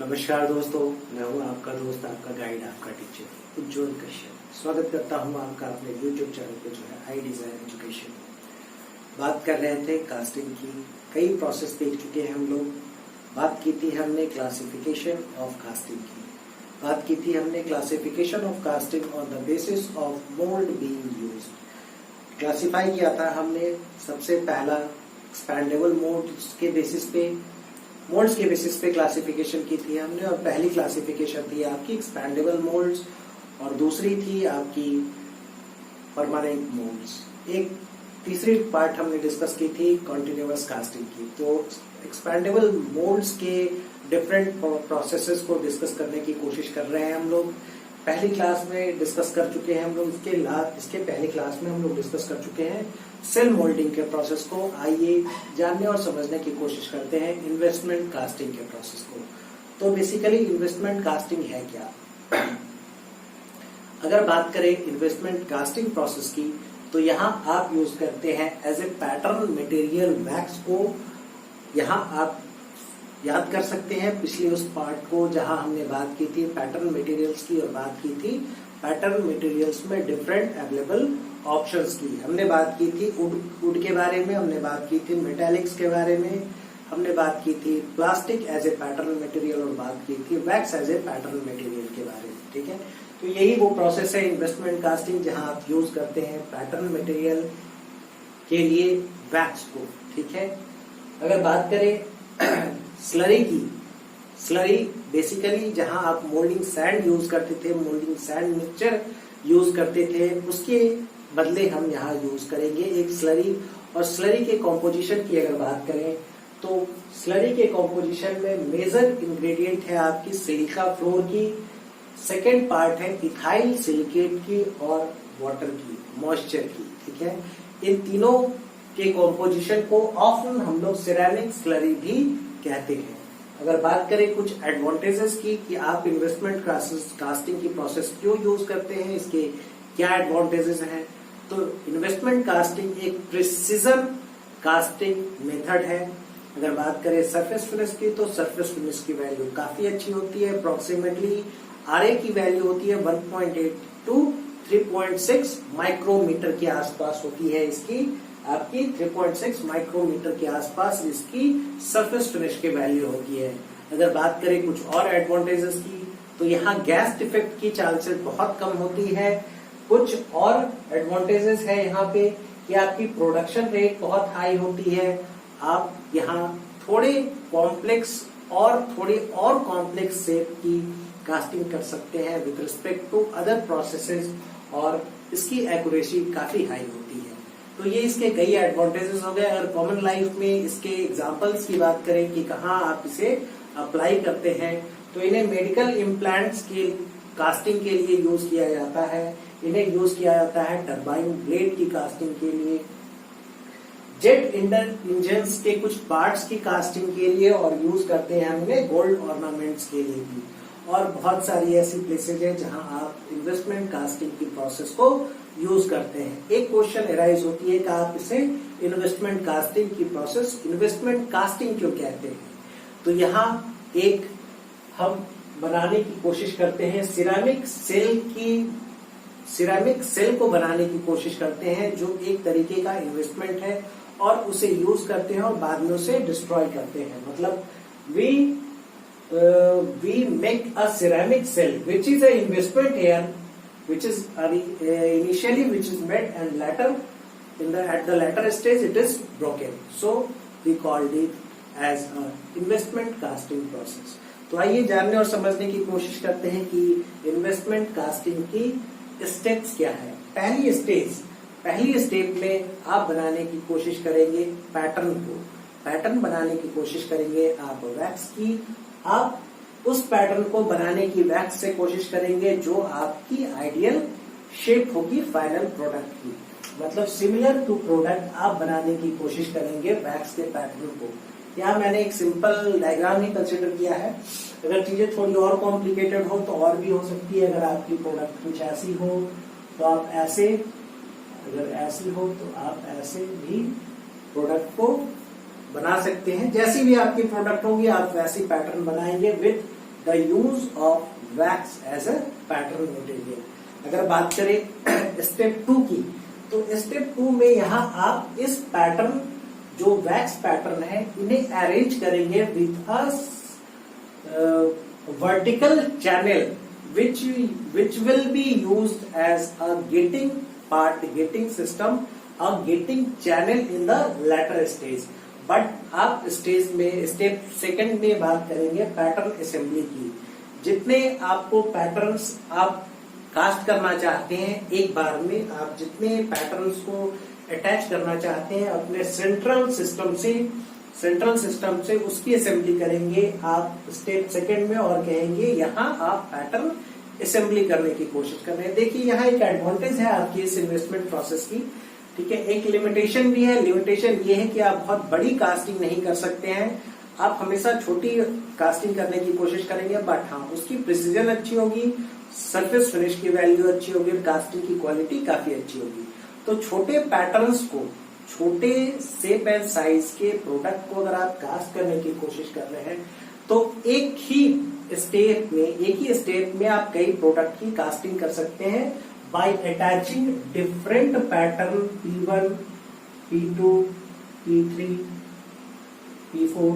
नमस्कार दोस्तों, मैं हूं आपका दोस्त, आपका गाइड, आपका टीचर उज्जवल कश्यप। स्वागत करता हूं आपका अपने YouTube चैनल पे जो है आई डिजाइन एजुकेशन। बात कर रहे थे कास्टिंग की, कई प्रोसेस देख चुके हैं हम लोग। बात की थी हमने क्लासिफिकेशन ऑफ कास्टिंग की, बात की थी हमने classification of casting on the basis of mould being used. Classify किया था हमने सबसे पहला एक्सपैंडेबल मोल्ड्स के बेसिस पे, मोल्ड्स के बेसिस पे क्लासिफिकेशन की थी हमने। और पहली क्लासिफिकेशन थी आपकी एक्सपैंडेबल मोल्ड्स और दूसरी थी आपकी परमानेंट मोल्ड्स। एक तीसरी पार्ट हमने डिस्कस की थी कॉन्टिन्यूअस कास्टिंग की। तो एक्सपैंडेबल मोल्ड्स के डिफरेंट प्रोसेसेस को डिस्कस करने की कोशिश कर रहे हैं हम लोग। पहली क्लास में डिस्कस कर चुके हैं हम लोग, इसके पहली क्लास में हम लोग डिस्कस कर चुके हैं सेल मोल्डिंग के प्रोसेस को। आइए जानने और समझने की कोशिश करते हैं इन्वेस्टमेंट कास्टिंग के प्रोसेस को। तो बेसिकली इन्वेस्टमेंट कास्टिंग है क्या? अगर बात करें इन्वेस्टमेंट कास्टिंग प्रोसेस की, तो यहाँ आप यूज करते हैं as a pattern material wax को। यहाँ आप याद कर सकते हैं पिछले उस पार्ट को जहां हमने बात की थी पैटर्न मटेरियल्स की और बात की थी पैटर्न मटेरियल्स में डिफरेंट अवेलेबल ऑप्शंस की। हमने बात की थी वुड के बारे में, हमने बात की थी मेटालिक्स के बारे में, हमने बात की थी plastic as a pattern material और बात की थी wax as a pattern material के बारे में। ठीक है, तो यही वो प्रोसेस है इन्वेस्टमेंट कास्टिंग जहां आप यूज करते हैं पैटर्न मटेरियल के लिए वैक्स को। ठीक है, अगर बात करें स्लरी की, स्लरी बेसिकली जहां आप मोल्डिंग सैंड यूज करते थे, मोल्डिंग सैंड मिक्सचर यूज करते थे, उसके बदले हम यहाँ यूज करेंगे एक स्लरी। और स्लरी के कॉम्पोजिशन की अगर बात करें तो स्लरी के कॉम्पोजिशन में मेजर इंग्रेडिएंट है आपकी सिलिका फ्लोर की, सेकेंड पार्ट है इथाइल सिलिकेट की और वाटर की, मॉइस्चर की। ठीक है, इन तीनों के कॉम्पोजिशन को ऑफन हम लोग सिरेमिक स्लरी भी कहते हैं। अगर बात करें कुछ एडवांटेजेस की कि आप इन्वेस्टमेंट कास्टिंग की प्रोसेस क्यों यूज करते हैं, इसके क्या एडवांटेजेस हैं, तो इन्वेस्टमेंट कास्टिंग एक प्रिसीजन कास्टिंग मेथड है। अगर बात करें सरफेस फिनिश की, तो सरफेस फिनिश की वैल्यू काफी अच्छी होती है। अप्रोक्सीमेटली आरए की वैल्यू होती है 1.8 टू 3.6 माइक्रोमीटर के आसपास होती है इसकी, आपकी 3.6 माइक्रोमीटर के आसपास इसकी सरफेस फिनिश की वैल्यू होती है। अगर बात करें कुछ और एडवांटेजेस की, तो यहाँ गैस डिफेक्ट की चांसेस बहुत कम होती है। कुछ और एडवांटेजेस है यहाँ पे कि आपकी प्रोडक्शन रेट बहुत हाई होती है। आप यहाँ थोड़े कॉम्प्लेक्स शेप की कास्टिंग कर सकते हैं with respect to other processes और इसकी एक्यूरेसी काफी हाई होती है। तो ये इसके कई एडवांटेजेस हो गए। अगर कॉमन लाइफ में इसके एग्जांपल्स की बात करें कि कहाँ आप इसे अप्लाई करते हैं, तो इन्हें मेडिकल इम्प्लांट्स की कास्टिंग के लिए यूज किया जाता है। इन्हें यूज किया जाता है टरबाइन ब्लेड की कास्टिंग के लिए, जेट इंजन्स के कुछ पार्ट्स की कास्टिंग के लिए, और यूज करते हैं हम इन्हें गोल्ड ऑर्नामेंट्स के लिए भी। और बहुत सारी ऐसी प्लेसेज है जहां आप इन्वेस्टमेंट कास्टिंग की प्रोसेस को यूज करते हैं। एक क्वेश्चन एराइज होती है कि आप इसे इन्वेस्टमेंट कास्टिंग की प्रोसेस इन्वेस्टमेंट कास्टिंग क्यों कहते हैं? तो यहाँ एक हम बनाने की कोशिश करते हैं सिरेमिक सेल को बनाने की कोशिश करते हैं, जो एक तरीके का इन्वेस्टमेंट है, और उसे यूज करते हैं और बाद में उसे डिस्ट्रॉय करते हैं। मतलब we make a ceramic cell which is an investment here, which is initially which is made and later at the later stage it is broken, so we called it as a investment casting process। तो आइए जानने और समझने की कोशिश करते हैं कि इन्वेस्टमेंट कास्टिंग की स्टेप्स क्या है। पहली स्टेप में आप बनाने की कोशिश करेंगे पैटर्न बनाने की कोशिश करेंगे आप वैक्स की। आप उस पैटर्न को बनाने की वैक्स से कोशिश करेंगे जो आपकी आइडियल शेप होगी फाइनल प्रोडक्ट की। मतलब सिमिलर टू प्रोडक्ट आप बनाने की कोशिश करेंगे वैक्स के पैटर्न को। यहाँ मैंने एक सिंपल डायग्राम ही कंसिडर किया है। अगर चीजें थोड़ी और कॉम्प्लिकेटेड हो तो और भी हो सकती है। अगर आपकी प्रोडक्ट कुछ ऐसी हो तो आप ऐसे, अगर ऐसी हो तो आप ऐसे भी प्रोडक्ट को बना सकते हैं। जैसी भी आपकी प्रोडक्ट होगी आप वैसी पैटर्न बनाएंगे with the use of wax as a pattern material. अगर बात करें स्टेप 2 की, तो स्टेप 2 में यहाँ आप इस पैटर्न जो वैक्स पैटर्न है इन्हें अरेंज करेंगे with a vertical channel which will be used as a gating system, a gating channel in the latter stage। But आप स्टेप सेकंड में बात करेंगे पैटर्न असेंबली की। जितने आपको पैटर्न्स आप कास्ट करना चाहते हैं एक बार में, आप जितने पैटर्न्स को अटैच करना चाहते हैं अपने सेंट्रल सिस्टम से उसकी असेंबली करेंगे आप स्टेप सेकंड में, और कहेंगे यहाँ आप पैटर्न असेंबली करने की कोशिश कर रहे हैं। देखिए यहाँ एक एडवांटेज है आपकी इस इन्वेस्टमेंट प्रोसेस की, ठीक है। एक लिमिटेशन भी है। लिमिटेशन ये है कि आप बहुत बड़ी कास्टिंग नहीं कर सकते हैं, आप हमेशा छोटी कास्टिंग करने की कोशिश करेंगे, बट हाँ उसकी प्रिसीजन अच्छी होगी, सरफेस फिनिश की वैल्यू अच्छी होगी, कास्टिंग की क्वालिटी काफी अच्छी होगी। तो छोटे पैटर्न्स को, छोटे शेप एंड साइज के प्रोडक्ट को अगर आप कास्ट करने की कोशिश कर रहे हैं तो एक ही स्टेप में आप कई प्रोडक्ट की कास्टिंग कर सकते हैं bye attaching different pattern P1, P2, P3, P4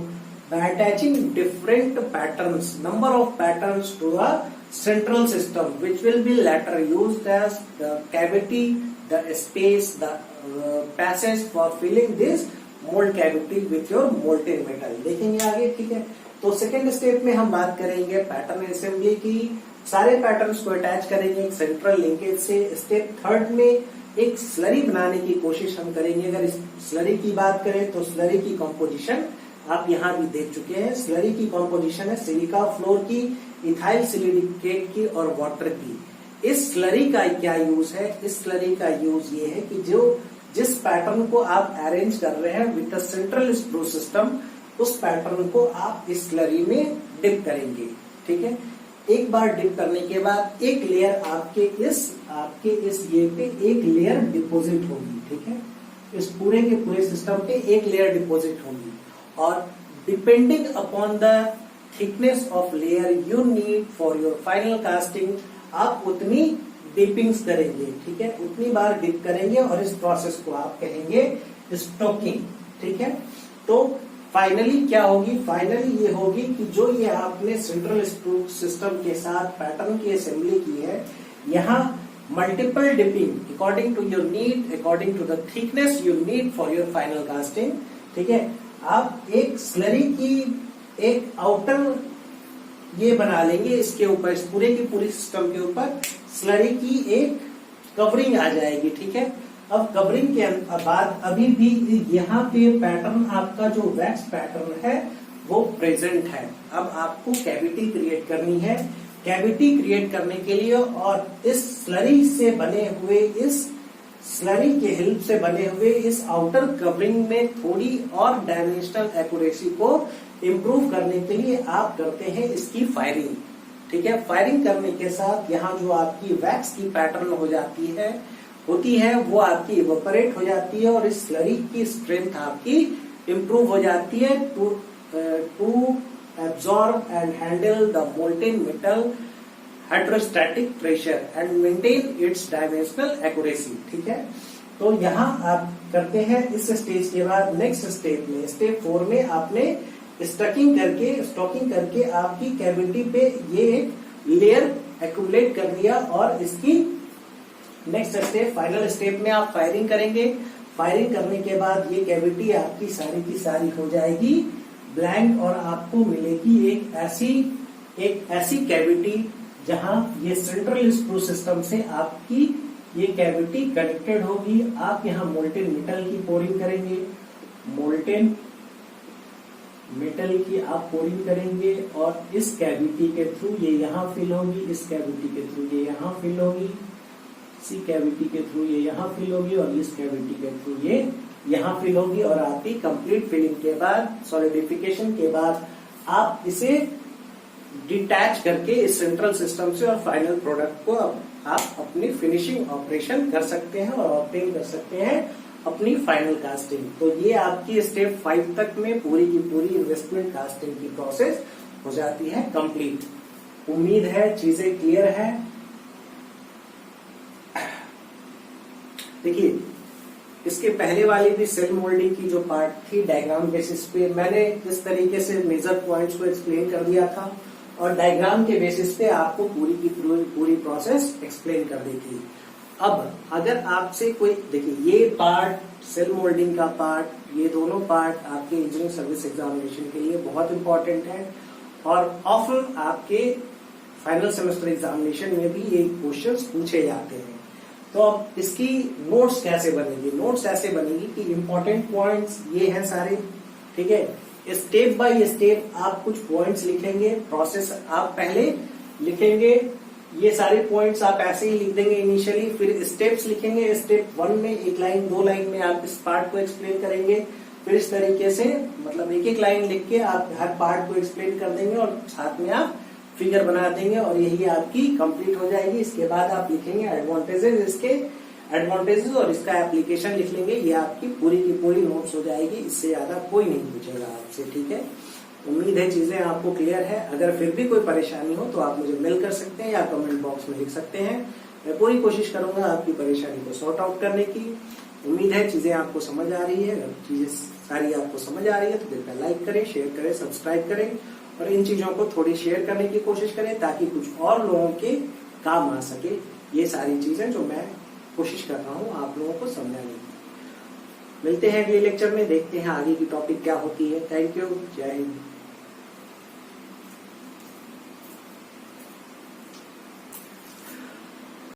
by attaching different patterns, number of patterns to a central system which will be later used as the cavity, the space, the passage for filling this mold cavity with your molten metal। देखेंगे आगे, ठीक है। तो second step में हम बात करेंगे pattern assembly की। सारे पैटर्न्स को अटैच करेंगे एक सेंट्रल लिंकेज से। स्टेप थर्ड में एक स्लरी बनाने की कोशिश हम करेंगे। अगर इस स्लरी की बात करें तो स्लरी की कॉम्पोजिशन आप यहाँ भी देख चुके हैं। स्लरी की कॉम्पोजिशन है सिलिका फ्लोर की, इथाइल सिलिकेट की और वाटर की। इस स्लरी का क्या यूज है? इस स्लरी का यूज ये है कि जिस पैटर्न को आप अरेंज कर रहे हैं with the central screw system, उस पैटर्न को आप इस स्लरी में डिप करेंगे, ठीक है। एक बार डिप करने के बाद एक लेयर आपके इस ये पे एक लेयर डिपॉजिट होगी, ठीक है। इस पूरे के पूरे सिस्टम पे एक लेयर डिपॉजिट होगी, और depending upon the thickness of layer you need for your final casting, आप उतनी डिपिंग्स करेंगे, ठीक है, उतनी बार डिप करेंगे, और इस प्रोसेस को आप कहेंगे स्टॉकिंग, ठीक है। तो फाइनली क्या होगी? फाइनली ये होगी कि जो ये आपने सेंट्रल स्क्रू सिस्टम के साथ पैटर्न की असेंबली की है, यहाँ multiple dipping according to your need, according to the thickness you need for your final casting, ठीक है। आप एक स्लरी की एक आउटर ये बना लेंगे, इसके ऊपर, इस पूरे की पूरी सिस्टम के ऊपर स्लरी की एक कवरिंग आ जाएगी, ठीक है। अब कवरिंग के बाद अभी भी यहाँ पे पैटर्न, आपका जो वैक्स पैटर्न है वो प्रेजेंट है। अब आपको कैविटी क्रिएट करनी है। कैविटी क्रिएट करने के लिए और इस स्लरी से बने हुए, इस स्लरी के हेल्प से बने हुए इस आउटर कवरिंग में थोड़ी और डायमेंशनल एक्यूरेसी को इम्प्रूव करने के लिए आप करते हैं इसकी फायरिंग, ठीक है। फायरिंग करने के साथ यहाँ जो आपकी वैक्स की पैटर्न होती है वो आपकी इवेपोरेट हो जाती है, और इस स्लरी की स्ट्रेंथ आपकी इम्प्रूव हो जाती है to absorb and handle the molten metal hydrostatic pressure and maintain its dimensional accuracy, ठीक है। तो यहाँ आप करते हैं। इस स्टेज के बाद नेक्स्ट स्टेप में, स्टेप 4 में आपने स्टॉकिंग करके आपकी कैविटी पे ये एक लेयर एक्यूमुलेट कर दिया, और इसकी नेक्स्ट स्टेप, फाइनल स्टेप में आप फायरिंग करेंगे। फायरिंग करने के बाद ये कैविटी आपकी सारी की सारी हो जाएगी ब्लैंक, और आपको मिलेगी एक ऐसी कैविटी जहां ये सेंट्रल स्क्रू सिस्टम से आपकी ये कैविटी कनेक्टेड होगी। आप यहाँ मोल्टेन मेटल की पोरिंग करेंगे, मोल्टेन मेटल की आप पोरिंग करेंगे, और इस कैविटी के थ्रू ये यहाँ फिल होगी, इस कैविटी के थ्रू ये यहाँ फिल होगी, इसी कैविटी के थ्रू ये यहाँ फिल होगी, और इस कैविटी के थ्रू ये यहाँ फिल होगी। और आपकी कंप्लीट फिलिंग के बाद, सॉलिडिफिकेशन के बाद, आप इसे डिटैच करके इस सेंट्रल सिस्टम से और फाइनल प्रोडक्ट को आप अपनी फिनिशिंग ऑपरेशन कर सकते हैं और ऑब्टेन कर सकते हैं अपनी फाइनल कास्टिंग। तो ये आपकी स्टेप 5 तक में पूरी की पूरी इन्वेस्टमेंट कास्टिंग की प्रोसेस हो जाती है कंप्लीट। उम्मीद है चीजें क्लियर है। देखिए, इसके पहले वाली भी सेल मोल्डिंग की जो पार्ट थी डायग्राम बेसिस पे मैंने इस तरीके से मेजर पॉइंट्स को एक्सप्लेन कर दिया था और डायग्राम के बेसिस पे आपको पूरी की पूरी प्रोसेस एक्सप्लेन कर दी थी। अब अगर आपसे कोई, देखिए ये पार्ट सेल मोल्डिंग का पार्ट, ये दोनों पार्ट आपके इंजीनियरिंग सर्विस एग्जामिनेशन के लिए बहुत इंपॉर्टेंट है और ऑफन आपके फाइनल सेमेस्टर एग्जामिनेशन में भी ये क्वेश्चंस पूछे जाते हैं। तो अब इसकी नोट्स कैसे बनेगी? नोट्स ऐसे बनेगी कि इंपॉर्टेंट पॉइंट्स ये हैं सारे, ठीक है। स्टेप बाय स्टेप आप कुछ पॉइंट्स लिखेंगे, प्रोसेस आप पहले लिखेंगे, ये सारे पॉइंट्स आप ऐसे ही लिख देंगे इनिशियली, फिर स्टेप्स लिखेंगे। स्टेप 1 में 1 लाइन 2 लाइन में आप इस पार्ट को एक्सप्लेन करेंगे, फिर इस तरीके से मतलब एक एक लाइन लिख के आप हर पार्ट को एक्सप्लेन कर देंगे और साथ में आप फिगर बना देंगे और यही आपकी कंप्लीट हो जाएगी। इसके बाद आप लिखेंगे एडवांटेजेस, इसके एडवांटेजेस और इसका एप्लीकेशन लिख लेंगे, ये आपकी पूरी की पूरी नोट्स हो जाएगी। इससे ज्यादा कोई नहीं पूछेगा आपसे, ठीक है। उम्मीद है चीजें आपको क्लियर है। अगर फिर भी कोई परेशानी हो तो आप मुझे मेल कर सकते हैं या कमेंट बॉक्स में लिख सकते हैं। मैं पूरी कोशिश करूंगा आपकी परेशानी को सॉर्ट आउट करने की। उम्मीद है चीजें आपको समझ आ रही है। अगर चीजें सारी आपको समझ आ रही है तो कृपया लाइक करें, शेयर करें, सब्सक्राइब करें और इन चीजों को थोड़ी शेयर करने की कोशिश करें ताकि कुछ और लोगों के काम आ सके ये सारी चीजें जो मैं कोशिश कर रहा हूँ आप लोगों को समझाने की। मिलते हैं अगले लेक्चर में, देखते हैं आगे की टॉपिक क्या होती है। थैंक यू, जय हिंद।